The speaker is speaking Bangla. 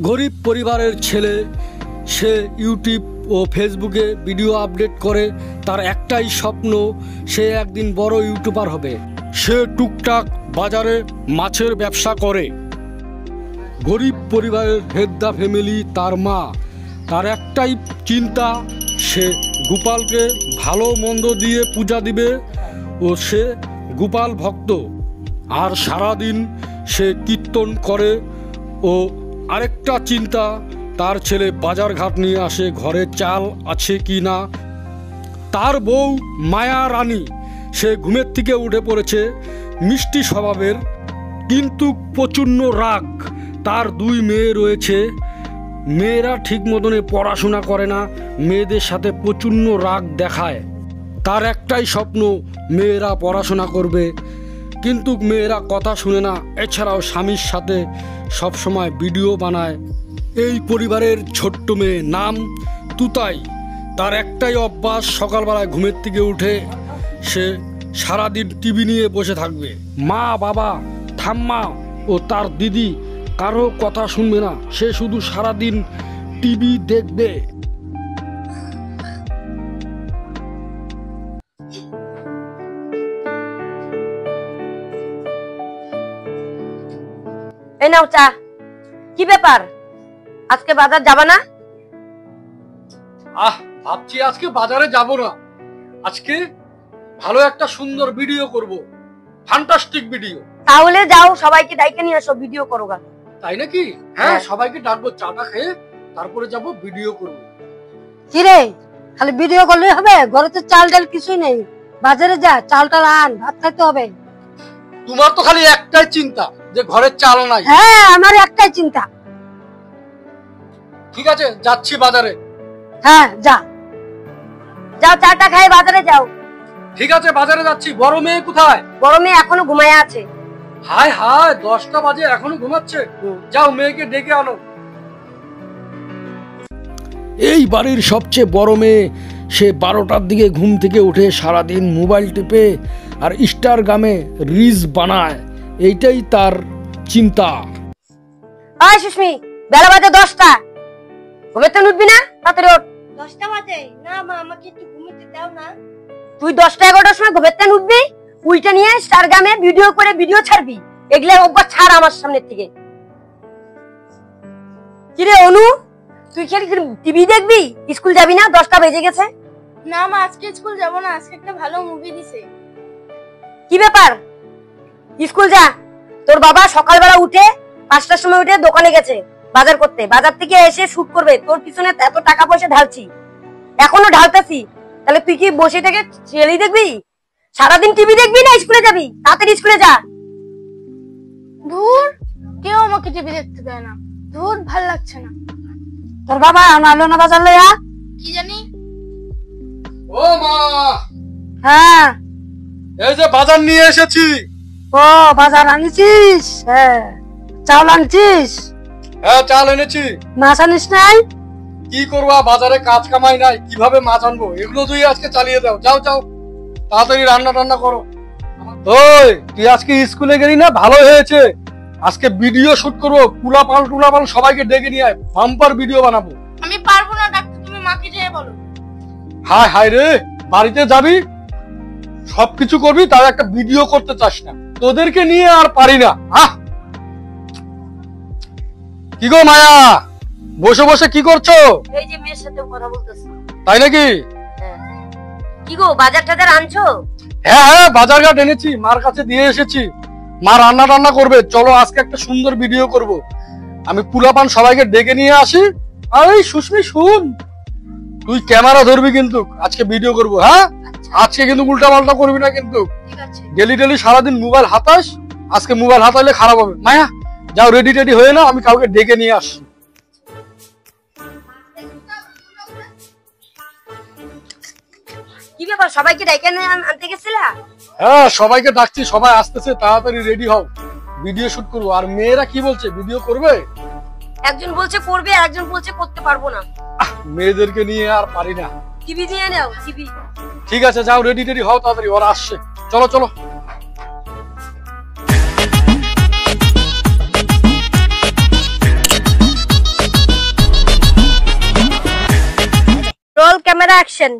গরিব পরিবারের ছেলে, সে ইউটিউব ও ফেসবুকে ভিডিও আপডেট করে। তার একটাই স্বপ্ন, সে একদিন বড় ইউটিউবার হবে। সে টুকটাক বাজারে মাছের ব্যবসা করে। গরিব পরিবারের হেদ্দা ফ্যামিলি, তার মা, তার একটাই চিন্তা, সে গোপালকে ভালো মন্দ দিয়ে পূজা দিবে ও সে গোপাল ভক্ত। আর সারাদিন সে কীর্তন করে। ও আরেকটা চিন্তা, তার ছেলে বাজার ঘাট নিয়ে আসে, ঘরে চাল আছে কি না। তার বউ মায়া রানী, সে ঘুমের থেকে উঠে পড়েছে, মিষ্টি স্বভাবের কিন্তু প্রচণ্ড রাগ। তার দুই মেয়ে রয়েছে, মেয়েরা ঠিক মতনে পড়াশোনা করে না, মেয়েদের সাথে প্রচণ্ড রাগ দেখায়। তার একটাই স্বপ্ন, মেয়েরা পড়াশোনা করবে, কিন্তু মেয়েরা কথা শুনে না। এছাড়াও স্বামীর সাথে সবসময় ভিডিও বানায়। এই পরিবারের ছোট্ট মেয়ে, নাম তুতাই। তার একটাই অভ্যাস, সকালবেলায় ঘুমের থেকে উঠে সে সারাদিন টিভি নিয়ে বসে থাকবে। মা, বাবা, ঠাম্মা ও তার দিদি কারো কথা শুনবে না, সে শুধু সারাদিন টিভি দেখবে। এই নাও চা। কি ব্যাপার, আজকে বাজার যাবা না? ভাবছি আজকে বাজারে যাব না। আজকে ভালো একটা সুন্দর ভিডিও করব, ফ্যান্টাস্টিক ভিডিও। তাহলে যাও, সবাইকে ডাইকে নিয়ে আসো, ভিডিও করো গা। তাই নাকি? হ্যাঁ, সবাইকে ডাকবো, চাটা খেয়ে তারপরে যাব, ভিডিও করব। কি রে, খালি ভিডিও করলে হবে? ঘরে তো চাল ডাল কিছুই নেই, বাজারে যা, চালটা আন, ভাত খাইতে হবে। তোমার তো খালি একটাই চিন্তা যে ঘরের চাল নাই। হ্যাঁ, আমার একটাই চিন্তা। ঠিক আছে, যাচ্ছি বাজারে। হ্যাঁ, যা যাও, চাটা খাই বাজারে যাও। ঠিক আছে, বাজারে যাচ্ছি। বড় মেয়ে কোথায়? বড় মেয়ে এখনো ঘুমায় আছে। হায় হায়, 10টা বাজে এখনো ঘুমাচ্ছে। যাও, মেয়েকে ডেকে আনো। এই বাড়ির সবচেয়ে বড় মেয়ে, সে 12টার দিকে ঘুম থেকে উঠে সারাদিন মোবাইল টিপে আর ইনস্টাগ্রামে রিলস বানায়। এইটাই তার চিন্তা। আয় সুস্মি, বেলা বাজে 10টা, ঘুমেতে উঠবি না? তাড়াতাড়ি ওঠ। 10টা বাজে না মা, আমাকে একটু ঘুমাতে দাও না। তুই 10টা 11টার সময় ঘুমেতে উঠবি, উল্টে নিয়ে ইনস্টাগ্রামে ভিডিও করে ভিডিও ছাড়বি। এগুলা অভ্যাস ছাড় আমার সামনে থেকে। কিরে অনু, তুই কি টিভি দেখবি? স্কুল যাবি না? 10টা বেজে গেছে। না মা, আজকে স্কুল যাব না, আজকে একটা ভালো মুভি দিছে। কি ব্যাপার? স্কুল যা। তোর বাবা সকালবেলা উঠে 5টার সময় উঠে দোকানে গেছে বাজার করতে, বাজার থেকে এসে শুট করবে। তোর পিছনে এত টাকা পয়সা ঢালছি, এখনো ঢালতেছি, তাহলে তুই কি বসে থেকে ছেলেই দেখবি? সারাদিন টিভি দেখবি না স্কুলে যাবি? তাড়াতাড়ি স্কুলে যা। ধুর, কেউ আমাকে টিভি দেখতে দেয় না, ধুর, ভাল লাগছে না। তোর বাবা আনালো না বাজার লইয়া? কি জানি। ও মা, হ্যাঁ, এই যে বাজার নিয়ে এসেছি। ও বাজার আনছিস? হ্যাঁ। চাউল আনছিস? হ্যাঁ, চাল এনেছি। মাছ আনিস নাই? কি করবা, বাজারে কাজ কামাই নাই, কিভাবে মাছ আনবো? এগুলো তুই আজকে চালিয়ে দাও। যাও যাও, তাড়াতাড়ি রান্না টান্না করো। ওই, তুই আজকে স্কুলে গেলি না? ভালো হয়েছে, আজকে ভিডিও শুট করবো। টুলাপাল সবাইকে ডেকে নিয়ে আয়, বাম্পার ভিডিও বানাবো। আমি পারবো না ডাক্তার, তুমি মাকে যেয়ে বলো। হায় হায় রে, বাড়িতে যাবি, সবকিছু করবি, তার একটা ভিডিও করতে চাস না। তোদেরকে নিয়ে আর পারি না। কি গো মায়া, বসে বসে কি করছো? এই যে মেয়ের সাথে কথা বলতেছি। তাই নাকি? কি গো, বাজার টাজার আনছো? হ্যাঁ হ্যাঁ, বাজার ঘাট এনেছি, মার কাছে দিয়ে এসেছি। মা রান্না টান্না করবে। চলো আজকে একটা সুন্দর ভিডিও করব। আমি পুলাপান সবাইকে ডেকে নিয়ে আসি। আর এই সুস্মি, শুন, তুই ক্যামেরা ধরবি কিন্তু, আজকে ভিডিও করব। হ্যাঁ, আজকে কিন্তু উল্টা পাল্টা করবি না কিন্তু। ডেলি ডেলি সারাদিন মোবাইল হাতাস, আজকে মোবাইল হাতাইলে খারাপ হবে। মায়া, যাও রেডি টেডি হয়ে না, আমি কাউকে ডেকে নিয়ে আসি। কি ব্যাপার, সবাইকে ডাইকে আনতে গেছিলা? হ্যাঁ, সবাইকে ডাকছি, সবাই আসতেছে, তাড়াতাড়ি রেডি হও, ভিডিও শুট করবো। আর মেয়েরা কি বলছে, ভিডিও করবে? একজন বলছে করবে, আর একজন বলছে করতে পারবো না। মেয়েদেরকে নিয়ে আর পারি না। টিভি নিয়ে নাও, টিভি। ঠিক আছে, যাও রেডি টেডি হও, তাড়াতাড়ি, ওরা আসছে। চলো চলো। Camera action.